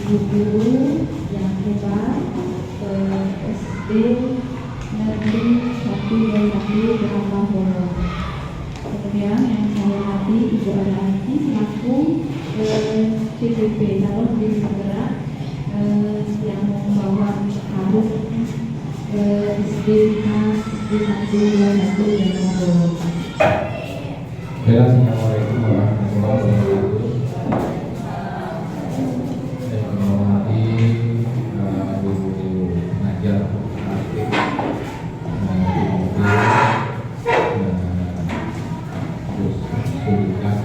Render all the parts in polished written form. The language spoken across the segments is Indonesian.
guru yang hebat, SD Negeri 121 Drama Bolong. Kemudian yang saya hormati Ibu Arianti selaku CDP calon diri penggerak yang membawa harum SD 121 Drama Bolong. Assalamualaikum warahmatullahi wabarakatuh. Saya menghormati ibu pengajar aktif terus sudah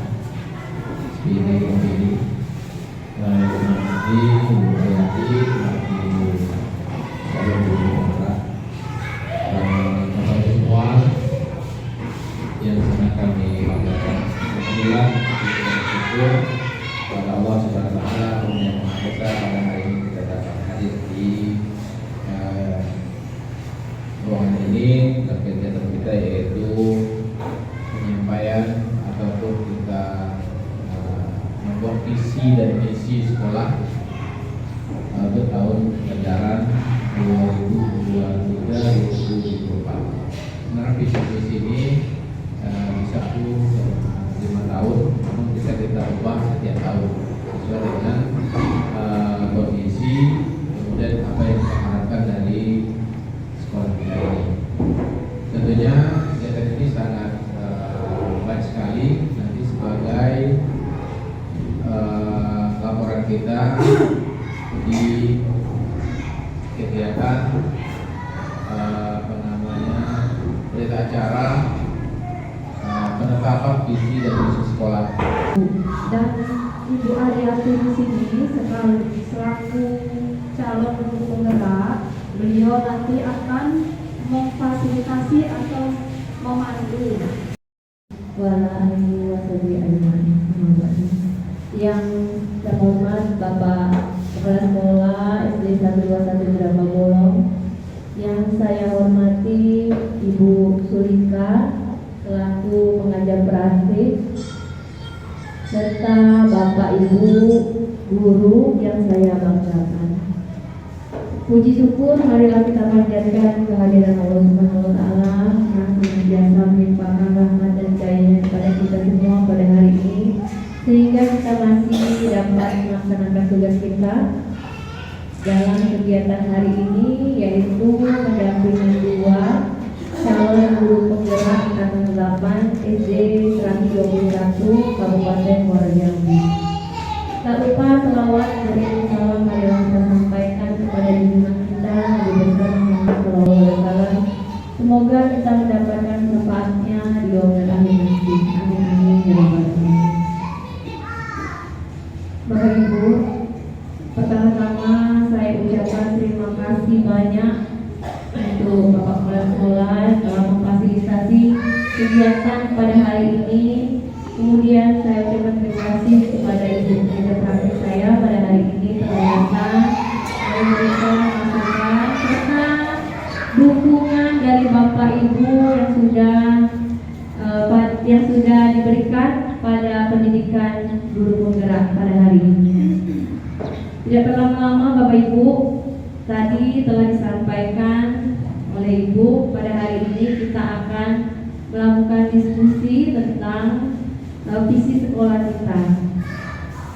ini menghormati ibu Hayati selaku calon guru penggerak Bapak semua yang sangat kami banggakan. Alhamdulillah bersyukur kepada Allah Subhanahu wa taala yang Maha Esa pada hari ini kita dapat hadir di ruangan ini dan kegiatan kita yaitu penyampaian ataupun kita membuat visi dan misi sekolah untuk tahun ajaran 2023-2024. Sebenarnya visi ini bisa 5 tahun, namun bisa kita ubah setiap tahun sesuai dengan kondisi kemudian apa yang kita harapkan dari sekolah kita ini. Tentunya kegiatan ini sangat baik sekali nanti sebagai laporan kita di kegiatan berita acara penetapan visi dan misi sekolah. Dan Ibu Arianti di sini selaku calon guru penggerak, beliau nanti akan memfasilitasi atau memandu yang terhormat Bapak Kepala Sekolah SD 121 Drama Bolong, yang saya hormati Ibu Sulika selaku pengajar praktik, serta Bapak Ibu guru yang saya banggakan. Puji syukur marilah kita panjatkan kehadiran Allah Subhanahu wa taala yang senantiasa melimpahkan rahmat dan karunia kepada kita semua pada hari ini, sehingga kita masih dapat melaksanakan tugas kita dalam kegiatan hari ini, yaitu mendampingi 2 calon guru penggerak angkatan 8 SD 121 Kabupaten Muara Jambi. Tak lupa selawat dan salam marilah kita sampaikan kepada junjungan kita Nabi besar Muhammad SAW. Semoga kita mendapatkan manfaatnya di yaumil akhir nanti. Amin amin ya rabbal alamin. Bapak Ibu, pertama-tama saya ucapkan terima kasih banyak untuk Bapak Kepala Sekolah telah memfasilitasi kegiatan pada hari ini. Kemudian saya ucapkan terima kasih kepada Ibu pengajar praktik saya pada hari ini telah datang memberikan masukan serta dukungan dari Bapak Ibu yang sudah diberikan pada pendidikan guru penggerak pada hari ini. Tidak berlama-lama Bapak Ibu, tadi telah disampaikan oleh Ibu, pada hari ini kita akan melakukan diskusi tentang visi sekolah kita.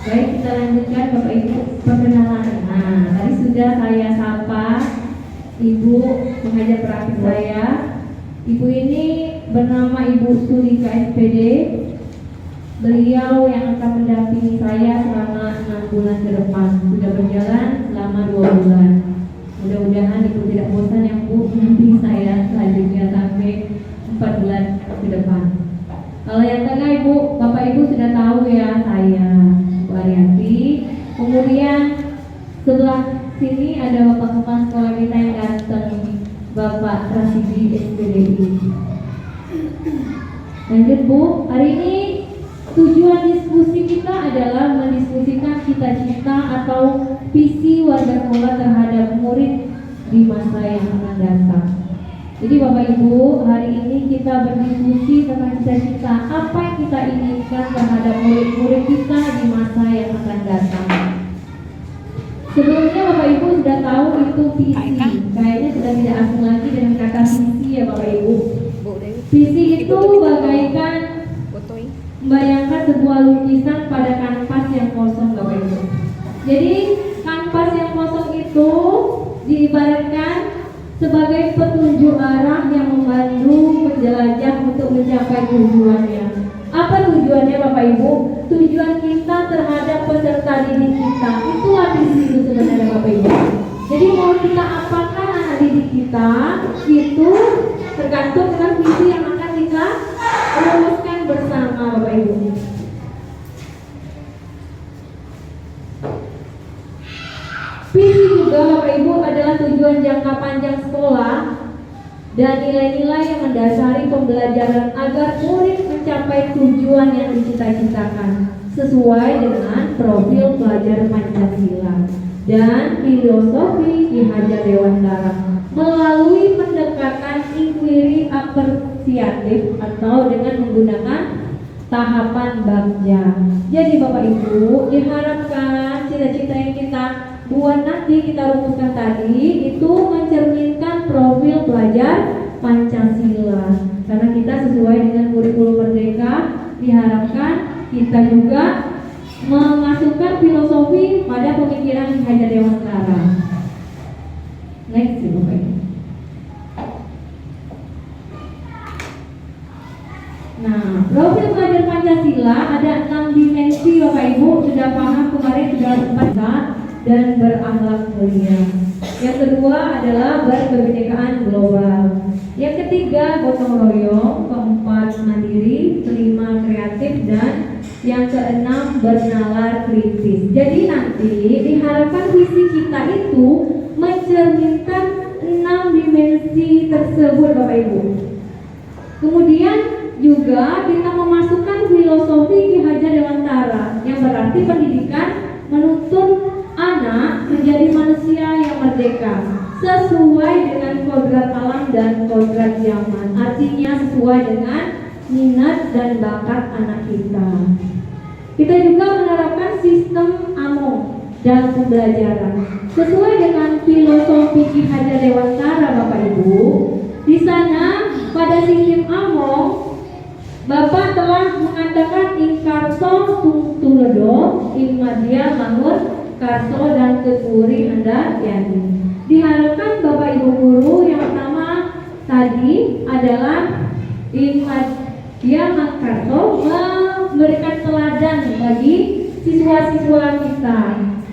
Baik, kita lanjutkan Bapak Ibu perkenalan. Nah, tadi sudah saya sapa Ibu pengajar praktik saya. Ibu ini bernama Ibu Sulika SPD. Beliau yang akan mendampingi saya selama 6 bulan ke depan. Sudah berjalan selama 2 bulan. Mudah-mudahan Ibu tidak bosan yang Bu mendampingi saya selanjutnya sampai 4 bulan ke depan. Kalau yang tengah Ibu, Bapak Ibu sudah tahu ya, saya Bu Arianti. Kemudian sebelah sini ada Bapak Kepala Sekolah kita yang ganteng, Bapak Rasidi SPDI. Lanjut Bu, hari ini tujuan diskusi kita adalah mendiskusikan cita-cita atau visi warga sekolah terhadap murid di masa yang akan datang. Jadi Bapak Ibu, hari ini kita berdiskusi tentang cita-cita apa yang kita inginkan terhadap murid-murid kita di masa yang akan datang. tahu itu visi. Kayaknya sudah tidak asing lagi dengan kata visi ya Bapak Ibu. Visi itu bagaikan membayangkan sebuah lukisan pada kanvas yang kosong Bapak Ibu. Jadi kanvas yang kosong itu diibaratkan sebagai petunjuk arah yang membantu penjelajah untuk mencapai tujuannya. Apa tujuannya Bapak Ibu? Tujuan kita terhadap peserta didik kita. Itulah visi itu sebenarnya Bapak Ibu. Jadi mau kita apakan anak didik kita itu tergantung dengan visi yang akan kita rumuskan bersama Bapak Ibu. Visi juga Bapak Ibu adalah tujuan jangka panjang sekolah dan nilai-nilai yang mendasari pembelajaran agar murid mencapai tujuan yang dicita-citakan sesuai dengan profil pelajar Pancasila dan filosofi Ki Hajar Dewantara melalui pendekatan inquiry apresiatif atau dengan menggunakan tahapan bagja. Jadi Bapak Ibu, diharapkan cita-cita yang kita buat nanti kita rumuskan tadi itu mencerminkan profil pelajar Pancasila. Karena kita sesuai dengan kurikulum Merdeka, diharapkan kita juga memasukkan filosofi pada pemikiran Ki Hajar Dewantara. Next Bapak Ibu. Nah, profil pelajar Pancasila ada 6 dimensi Bapak Ibu, sudah paham kemarin sudah sempat dan berakhlak mulia. Yang kedua adalah berkebinekaan global. Yang ketiga gotong royong, keempat mandiri, kelima kreatif, dan yang keenam bernalar kritis. Jadi nanti diharapkan visi kita itu mencerminkan 6 dimensi tersebut Bapak Ibu. Kemudian juga kita memasukkan filosofi Ki Hajar Dewantara yang berarti pendidikan menuntun anak menjadi manusia yang merdeka sesuai dengan kodrat alam dan kodrat zaman. Artinya sesuai dengan minat dan bakat anak kita. Kita juga menerapkan sistem AMO dalam pembelajaran sesuai dengan filosofi Ki Hajar Dewantara Bapak Ibu. Di sana pada sistem AMO Bapak telah mengatakan ingkarso tungtuledo ingmadia manur karso dan keturi anda yani. Diharapkan Bapak Ibu guru yang pertama tadi adalah ingmadia mangkarso memberikan teladan bagi siswa-siswa kita.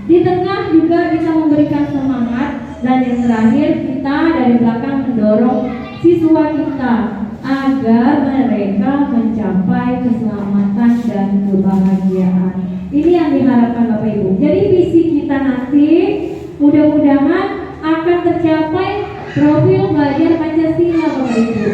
Di tengah juga bisa memberikan semangat, dan yang terakhir kita dari belakang mendorong siswa kita agar mereka mencapai keselamatan dan kebahagiaan. Ini yang diharapkan Bapak Ibu. Jadi visi kita nanti mudah-mudahan akan tercapai profil pelajar Pancasila Bapak Ibu.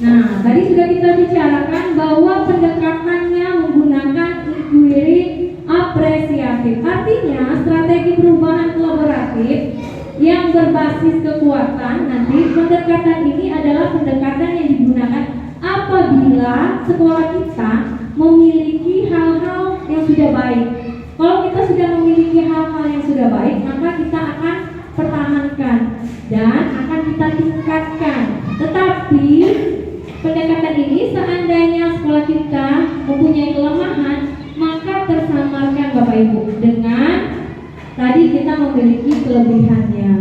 Nah, tadi sudah kita bicarakan bahwa pendekatannya menggunakan inquiry apresiatif. Artinya strategi perubahan kolaboratif yang berbasis kekuatan. Nanti pendekatan ini adalah pendekatan yang digunakan apabila sekolah kita memiliki hal-hal yang sudah baik. Kalau kita sudah memiliki hal-hal yang sudah baik, maka kita akan pertahankan dan akan kita tingkatkan. Tetapi pendekatan ini seandainya sekolah kita mempunyai kelemahan, maka tersamarkan Bapak Ibu dengan tadi kita memiliki kelebihannya.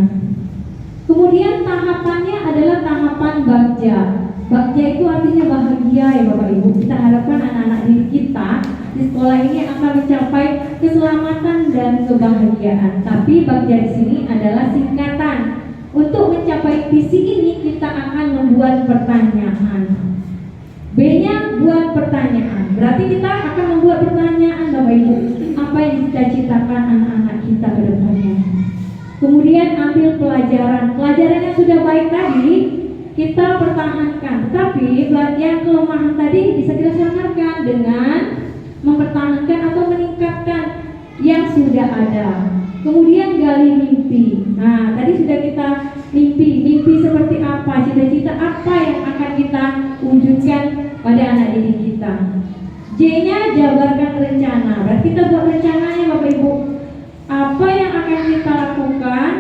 Kemudian tahapannya adalah tahapan bagja. Bagja itu artinya bahagia ya Bapak Ibu. Kita harapkan anak-anak didik kita di sekolah ini akan mencapai keselamatan dan kebahagiaan. Tapi bagja di sini adalah singkatan. Untuk mencapai visi ini kita akan membuat pertanyaan. B-nya buat pertanyaan. Berarti kita akan membuat pertanyaan Bapak Ibu. Apa yang dicita-citakan anak-anak kita ke depannya. Kemudian ambil pelajaran. Pelajaran yang sudah baik tadi kita pertahankan. Tetapi yang kelemahan tadi bisa kita samarkan dengan mempertahankan atau meningkatkan yang sudah ada. Kemudian gali mimpi. Nah, tadi sudah kita mimpi seperti apa, cita-cita apa yang akan kita wujudkan pada anak didik kita. J-nya jabarkan rencana. Berarti kita buat rencananya Bapak Ibu. Apa yang akan kita lakukan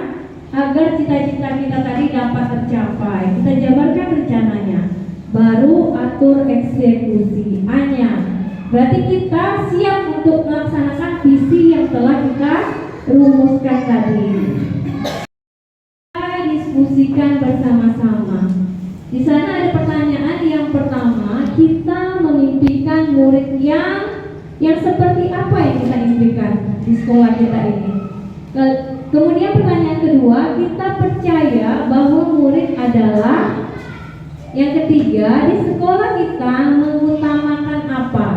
agar cita-cita kita tadi dapat tercapai? Kita jabarkan rencananya, baru atur eksekusi. Hanya berarti kita siap untuk melaksanakan visi yang telah kita rumuskan tadi. Kita diskusikan bersama-sama. Di sana ada pertanyaan yang pertama, kita memimpikan murid yang seperti apa yang kita impikan di sekolah kita ini. Kemudian pertanyaan kedua, kita percaya bahwa murid adalah. Yang ketiga, di sekolah kita mengutamakan apa?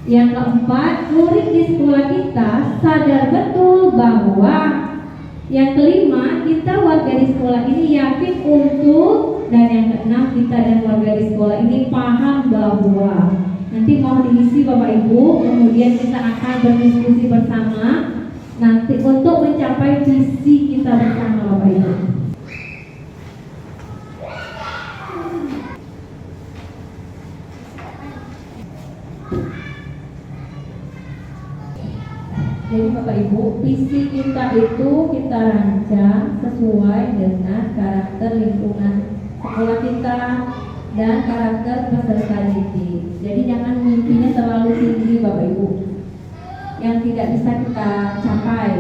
Yang keempat, murid di sekolah kita sadar betul bahwa. Yang kelima, kita warga di sekolah ini yakin untuk. Dan yang keenam, kita dan warga di sekolah ini paham bahwa. Nanti mau diisi Bapak Ibu, kemudian kita akan berdiskusi bersama nanti untuk mencapai visi kita bersama Bapak Ibu. Jadi Bapak Ibu, visi kita itu kita rancang sesuai dengan karakter lingkungan sekolah kita dan karakter peserta didik. Jadi jangan mimpinya terlalu tinggi Bapak Ibu, yang tidak bisa kita capai.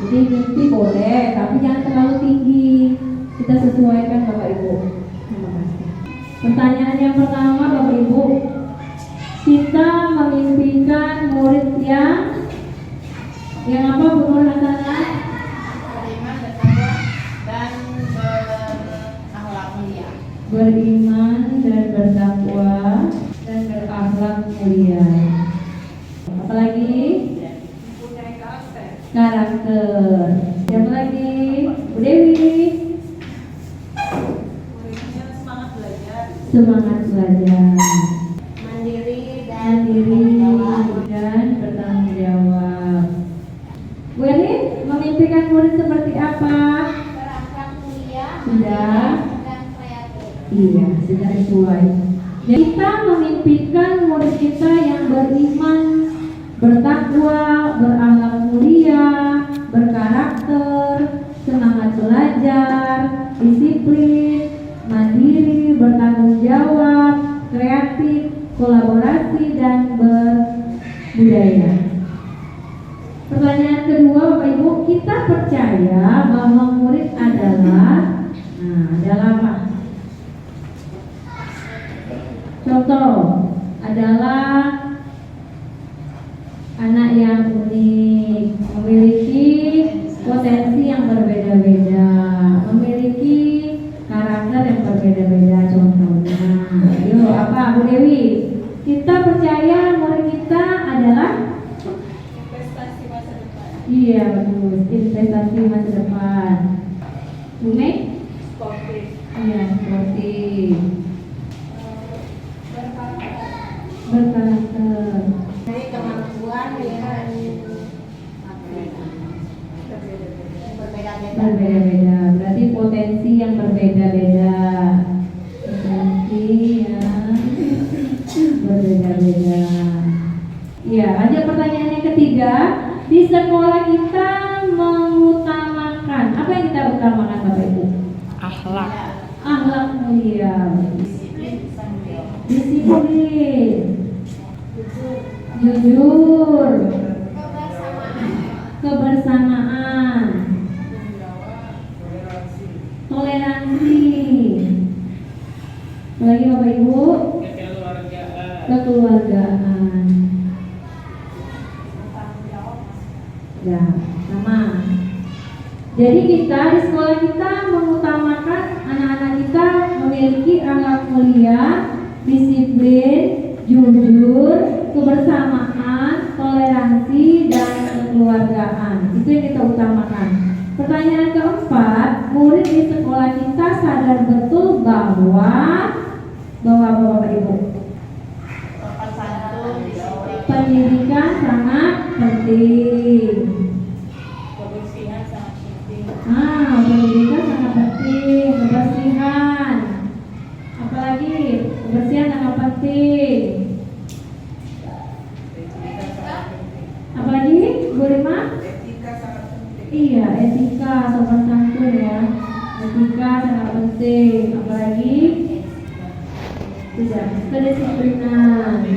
Jadi mimpi boleh, tapi jangan terlalu tinggi. Kita sesuaikan Bapak Ibu. Terima kasih. Pertanyaan yang pertama Bapak Ibu, kita memimpikan murid yang apa Bu Nur Hasanah? Beriman, bertakwa, dan berakhlak mulia. Beriman dan bertakwa dan berakhlak mulia. Apalagi? Mempunyai karakter. Karakter. Siapa lagi? Bu Dewi. Muridnya semangat belajar. Semangat belajar. Mandiri Mandiri dan bertanggung jawab. Bu Erin, memimpikan murid seperti apa? berakhlak mulia. Sudah. Dan kreatif. Iya, sudah sesuai. Jadi kita memimpikan murid kita yang beriman, bertakwa, berakhlak mulia, berkarakter, semangat belajar, disiplin, mandiri, bertanggung jawab, kreatif, kolaborasi, dan berbudaya. Pertanyaan kedua Bapak Ibu, kita percaya bahwa murid adalah apa? Contoh adalah anak yang unik, memiliki potensi yang berbeda-beda, memiliki karakter yang berbeda-beda. Contohnya, yuk apa Bu Dewi? Kita percaya murid kita adalah Investasi masa depan. iya betul, investasi masa depan. Bu Meg? Sportif. Iya, sportif, Berkarakter. berkarakter, Dari kemampuan yang berbeda-beda. berbeda-beda. Berarti potensi yang berbeda-beda, potensi yang berbeda-beda. Ya, lanjut pertanyaan yang ketiga. Di sekolah kita mengutamakan apa yang kita utamakan Bapak Ibu? Akhlak. Akhlak mulia, Disiplin, tanggung jawab. disiplin, jujur, kebersamaan, toleransi. Lagi Bapak Ibu, kekeluargaan. Ya, sama. Jadi kita di sekolah kita mengutamakan anak-anak kita memiliki akhlak mulia, disiplin, jujur, kebersamaan, toleransi, dan kekeluargaan. Itu yang kita utamakan. Pertanyaan keempat, murid di sekolah kita sadar betul bahwa apa Bapak Ibu? Sopan santun, disiplin. Pendidikan sangat penting. Kebersihan sangat penting. Pendidikan sangat penting. Kebersihan. Apalagi kebersihan sangat penting. Apalagi Bu Rima? Etika sangat Iya, etika, sopan santun ya. Etika sangat penting, apalagi tidak kedisiplinan.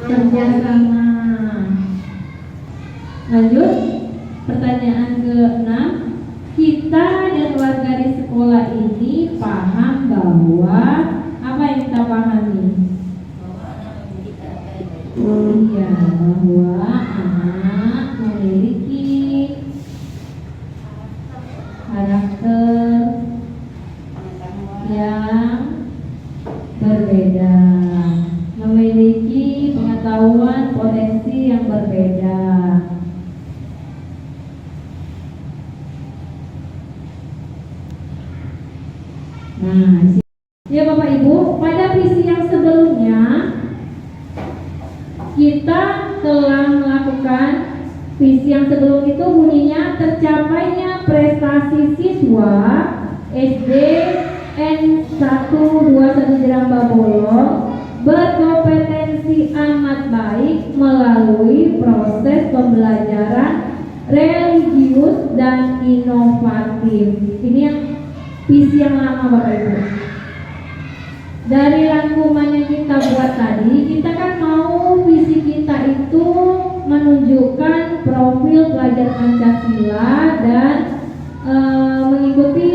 Kerjasama. Lanjut, pertanyaan ke-6. Kita dan warga di sekolah ini paham bahwa apa yang kita pahami? Iya, bahwa anak memiliki karakter yang berbeda, memiliki pengetahuan potensi yang berbeda. Nah, ya Bapak Ibu, pada visi yang sebelumnya kita telah melakukan visi yang sebelum itu bunyinya tercapainya prestasi siswa SD N121 Jerambabolong berkompetensi amat baik melalui proses pembelajaran religius dan inovatif. Ini yang visi yang lama Bapak Ibu. Dari rangkuman yang kita buat tadi, kita kan mau visi kita itu menunjukkan profil pelajar Pancasila dan mengikuti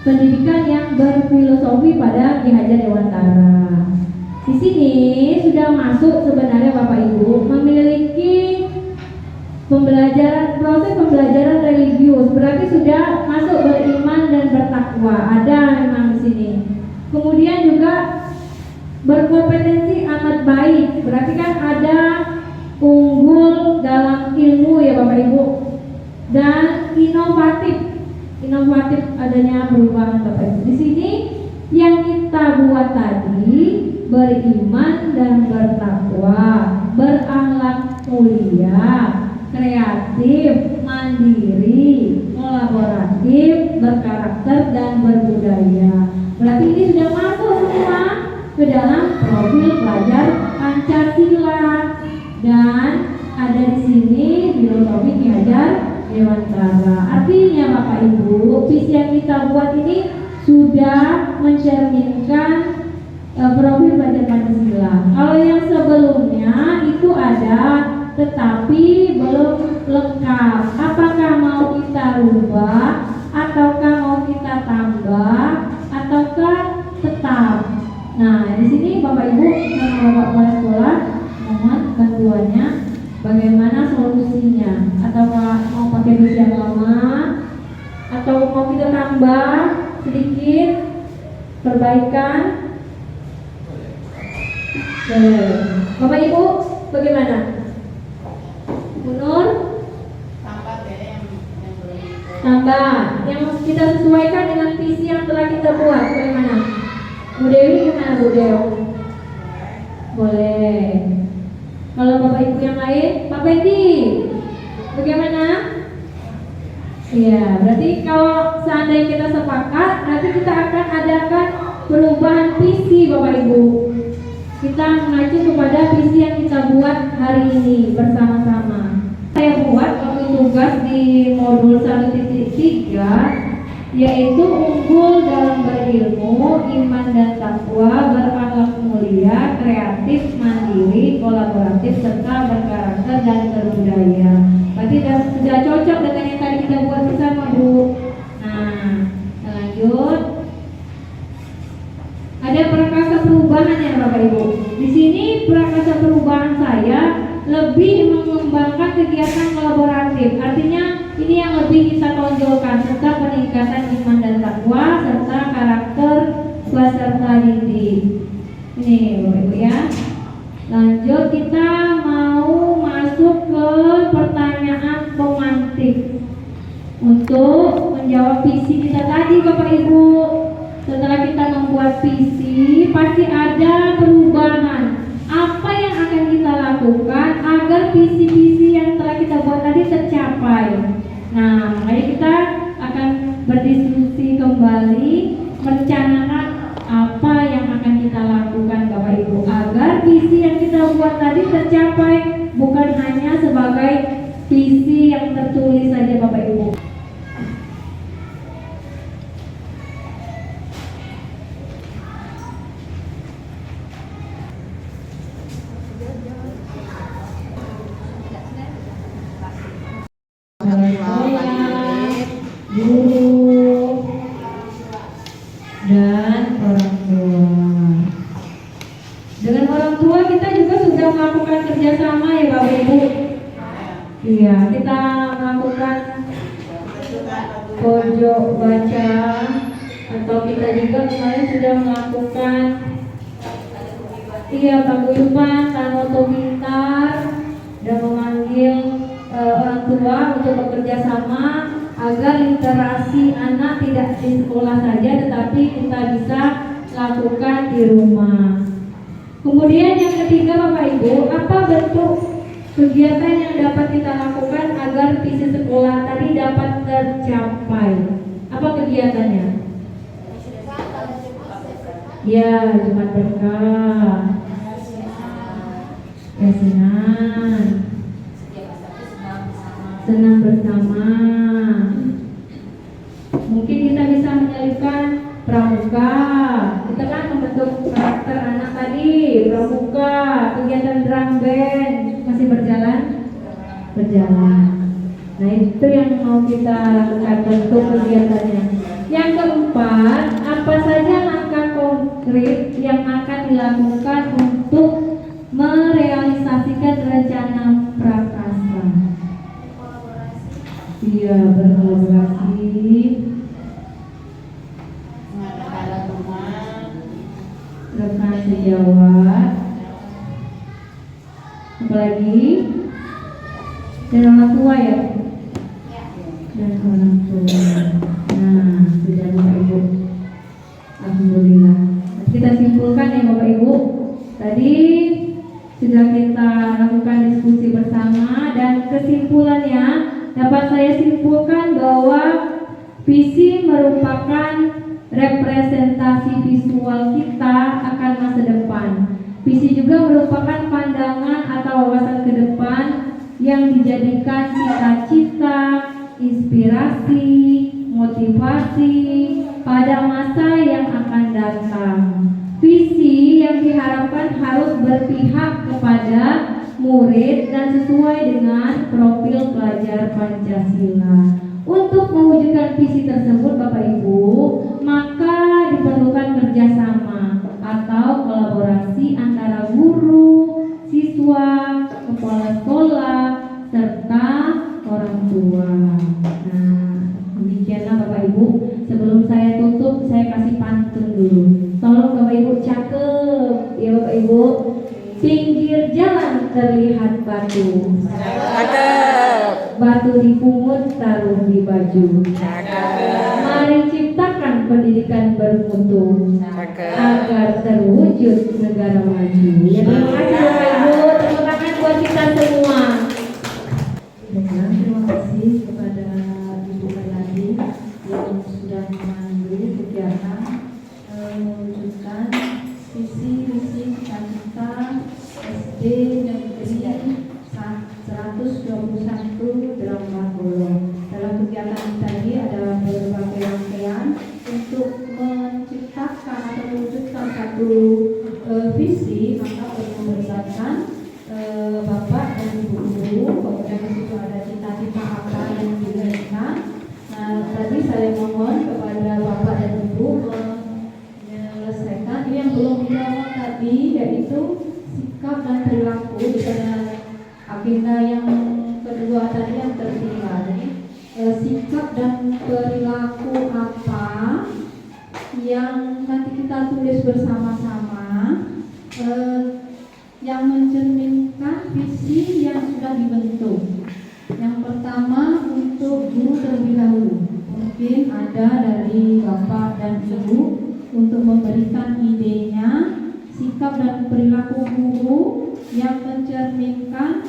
pendidikan yang berfilosofi pada Ki Hajar Dewantara. Di sini sudah masuk sebenarnya Bapak Ibu memiliki proses pembelajaran religius, berarti sudah masuk beriman dan bertakwa, ada memang di sini. Kemudian juga berkompetensi amat baik, berarti kan ada unggul dalam ilmu ya Bapak Ibu, dan inovatif adanya perubahan Bapak Ibu. Di sini yang kita buat tadi beriman dan bertakwa, berakhlak mulia, kreatif, mandiri, kolaboratif, berkarakter dan berbudaya. Berarti ini sudah masuk semua ke dalam profil pelajar Pancasila dan ada di sini filosofi Ki Hajar Dewantara. Artinya Bapak Ibu, visi yang kita buat ini sudah mencerminkan profil pelajar Pancasila. Kalau yang sebelumnya itu ada tetapi belum lengkap. Apakah mau kita rubah ataukah mau kita tambah ataukah tetap? Nah, di sini Bapak Ibu sama Bapak Kepala Sekolah mohon bantuannya bagaimana solusinya. Ataukah mau pakai visi yang lama atau mau kita tambah sedikit perbaikan? Bapak Ibu bagaimana? Nur? Tambah deh yang belum itu. Tambah yang kita sesuaikan dengan visi yang telah kita buat. Bagaimana? Bu Dewi gimana Bu Dewi? Boleh. Kalau Bapak Ibu yang lain, Pak Fendi bagaimana? Iya, berarti kalau seandainya kita sepakat, nanti kita akan adakan perubahan visi Bapak Ibu. Kita mengacu kepada visi yang kita buat hari ini bersama-sama. Saya buat waktu tugas di modul 1.3 yaitu unggul dalam berilmu, iman dan takwa, berakhlak mulia, kreatif, mandiri, kolaboratif, serta berkarakter dan berbudaya. Berarti sudah cocok dengan yang tadi kita buat bersama Bu. Nah, lanjut. Ada prakasa perubahan ya Bapak Ibu. Di sini prakasa perubahan saya lebih mengembangkan kegiatan kolaboratif. Artinya ini yang lebih kita tonjolkan serta peningkatan iman dan takwa serta karakter peserta didik. Ini Bapak Ibu ya. Lanjut kita mau masuk ke pertanyaan pemantik untuk menjawab visi kita tadi Bapak Ibu. Setelah kita membuat visi pasti ada perubahan. Apa yang akan kita lakukan agar visi-visi yang telah kita buat tadi tercapai? Nah, makanya kita akan berdiskusi kembali, merencanakan apa yang akan kita lakukan Bapak Ibu agar visi yang kita buat tadi tercapai, bukan hanya sebagai visi yang tertulis saja Bapak Ibu. Guru dan orang tua. Dengan orang tua kita juga sudah melakukan kerjasama ya Bapak Ibu. Iya, kita melakukan pojok baca, atau kita juga kemarin sudah melakukan paguyuban Tanoto Pintar dan memanggil orang tua untuk bekerja sama agar literasi anak tidak di sekolah saja tetapi kita bisa lakukan di rumah. Kemudian yang ketiga Bapak Ibu, apa bentuk kegiatan yang dapat kita lakukan agar visi sekolah tadi dapat tercapai? Apa kegiatannya? Ya, Jumat Berkah, yasinan, senang bersama. Mungkin kita bisa menyelipkan pramuka. Kita kan membentuk karakter anak tadi, pramuka, kegiatan drum band masih berjalan? Berjalan. Nah itu yang mau kita lakukan bentuk kegiatannya. Yang keempat, apa saja langkah konkret yang akan dilakukan untuk merealisasikan rencana Prakasa? Iya, berkolaborasi, mengadakan rumah, rekan sejawat, apalagi dan orang tua ya, dan orang tua. Nah, sudah Bapak Ibu, alhamdulillah. Kita simpulkan ya Bapak Ibu, tadi sudah kita lakukan diskusi bersama dan kesimpulannya dapat saya simpulkan bahwa visi merupakan representasi visual kita akan masa depan. Visi juga merupakan pandangan atau wawasan ke depan yang dijadikan cita-cita, inspirasi, motivasi pada masa yang akan datang. Visi yang diharapkan harus berpihak kepada murid dan sesuai dengan profil pelajar Pancasila. Untuk mewujudkan visi tersebut Bapak Ibu, maka diperlukan kerjasama atau kolaborasi antara guru, siswa, kepala sekolah, serta orang tua. Nah, demikianlah Bapak Ibu. Sebelum saya tutup, saya kasih pantun dulu. Tolong Bapak Ibu cakep, ya Bapak Ibu. Pinggir jalan terlihat batu. Cakep. Batu dipungut taruh di baju. Cakep. Mari ciptakan pendidikan bermutu Cakep. agar terwujud negara maju. Ya, terima kasih Bapak Ibu. Tepuk tangan buat kita semua. Dan terima kasih kepada Ibu Melati yang sudah memandu kegiatan mewujudkan visi cita-cita SD Negeri 121 Drambakolo. Dalam kegiatan tadi adalah berbagai rangkaian untuk menciptakan atau mewujudkan satu visi, maka perlu melibatkan Bapak dan Ibu guru, kemudian di situ ada cita-cita apa yang diberikan. Nah, tadi saya mohon kepada Bapak dan Ibu menyelesaikan ini yang belum dijawab tadi, yaitu sikap dan perilaku. Di sana agenda yang kedua tadi yang tertinggal. Jadi sikap dan perilaku apa yang nanti kita tulis bersama-sama yang mencerminkan visi yang sudah dibentuk. Yang pertama untuk guru terlebih dahulu, mungkin ada dari Bapak dan Ibu untuk memberikan idenya sikap dan perilaku guru yang mencerminkan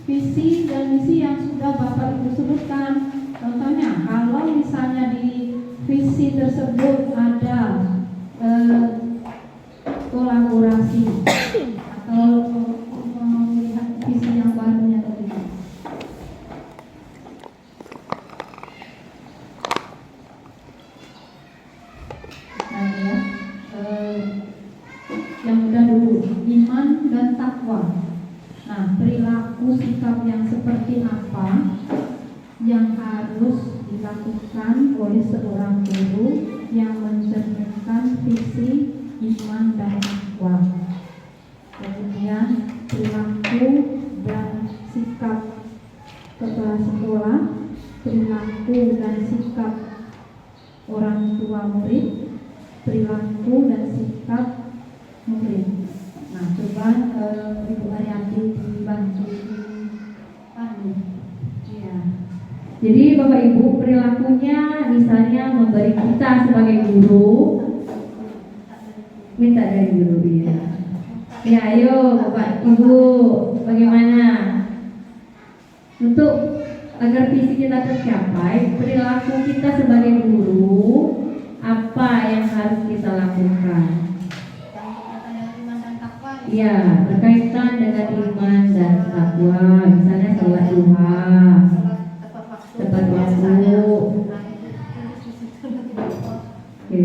visi dan misi yang sudah Bapak Ibu sebutkan. Contohnya kalau misalnya di visi tersebut ada kolaborasi atau Yang mudah dulu, iman dan takwa. Nah, perilaku sikap yang seperti apa yang harus dilakukan oleh seorang guru yang mencerminkan visi iman dan takwa. Kemudian perilaku dan sikap kepala sekolah, perilaku dan sikap orang tua murid, perilaku dan sikap murid. Nah, coba Ibu Ariyanti dibantu dipandu. Ya. Jadi Bapak Ibu, perilakunya misalnya memberi kita sebagai guru, minta dari guru ya. Ya, ayo Bapak Ibu, bagaimana? Untuk agar visi kita tercapai, perilaku kita sebagai guru, apa yang harus kita lakukan? Ya, berkaitan dengan iman dan takwa, misalnya sholat duha, tepat waktu. Oke.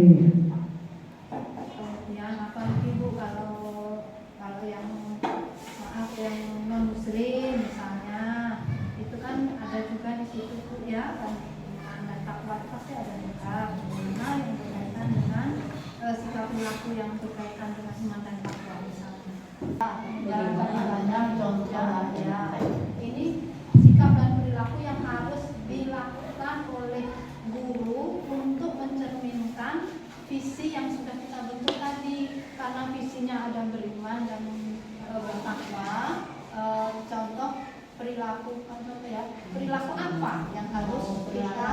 Kemudian apa Ibu kalau yang maaf yang non muslim misalnya itu kan ada juga di situ Bu ya, kan iman dan takwa pasti ada juga. Nah, yang berkaitan dengan sikap perilaku yang berkaitan dengan iman dan takwa misalnya. Banyak contoh ya. Ini sikap dan perilaku yang harus dilakukan oleh guru untuk mencerminkan visi yang sudah kita bentuk tadi, karena visinya ada beriman dan bertakwa. Contoh perilaku ya, perilaku apa yang harus kita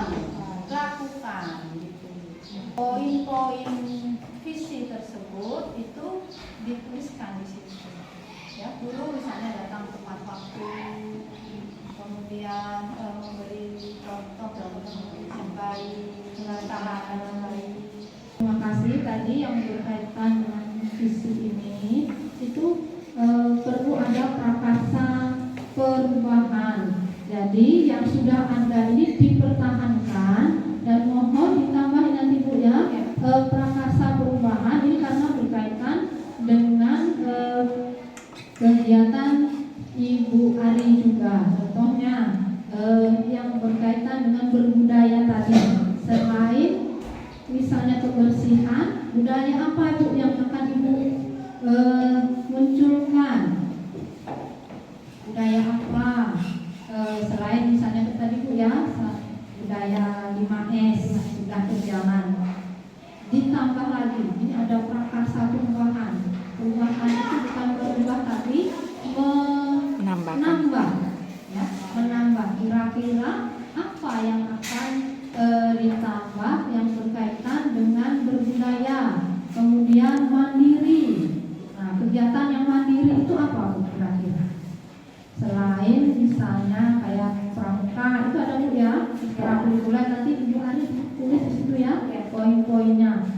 lakukan gitu. Poin-poin visi tersebut itu dituliskan di situ ya. Guru misalnya datang tepat waktu, kemudian memberi contoh dan yang baik, mengatakan yang baik. Terima kasih. Tadi yang berkaitan dengan visi ini itu perlu ada prakarsa perubahan. Jadi yang sudah ada ini dipertahankan dan mohon ditambahin nanti Bu ya, prakarsa perubahan ini karena berkaitan dengan kegiatan Ibu Ari juga. Contohnya yang berkaitan dengan berbudaya tadi. Selain misalnya kebersihan, budaya apa Bu yang akan Ibu munculkan? Budaya apa? Selain misalnya tadi Bu ya, budaya 5S sudah berjalan. Ditambah lagi, ini ada prakarsa perubahan. Perubahan itu bukan berubah tapi menambah, ya, menambah. Kira-kira apa yang akan ditambah yang berkaitan dengan berbudaya, kemudian mandiri. Nah, kegiatan yang mandiri itu apa Bu kira-kira? Selain misalnya kayak pramuka itu ada Bu ya, ekstrakurikuler, nanti Ibu Ari tulis di situ ya, poin-poinnya.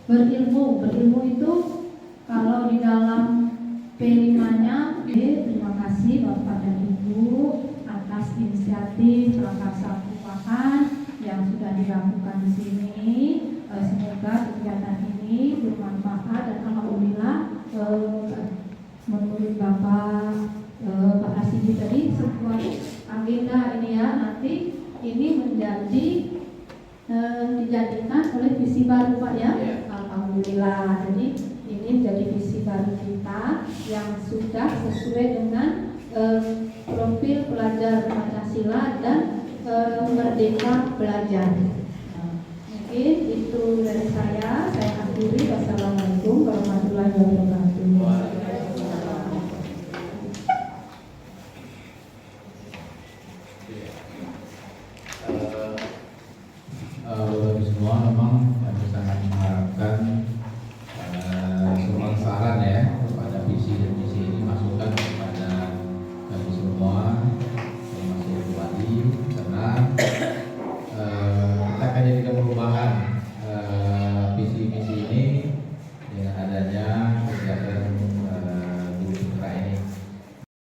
Berilmu itu kalau di dalam P5-nya, terima kasih Bapak dan Ibu atas inisiatif prakarsa perubahan yang sudah dilakukan di sini. Semoga kegiatan ini bermanfaat dan alhamdulillah menurut Bapak Pak Rasidi tadi sebuah agenda ini ya, nanti ini menjadi dijadikan oleh visi baru Pak ya. Alhamdulillah. Jadi ini menjadi visi baru kita yang sudah sesuai dengan profil pelajar Pancasila dan Merdeka Belajar. Mungkin itu dari saya akhiri. Wassalamualaikum warahmatullahi wabarakatuh. Bapak semua memang kami sangat mengharapkan semua saran ya kepada visi dan misi ini masukan kepada kami semua termasuk Ibu Adi, karena kita akan jadikan perubahan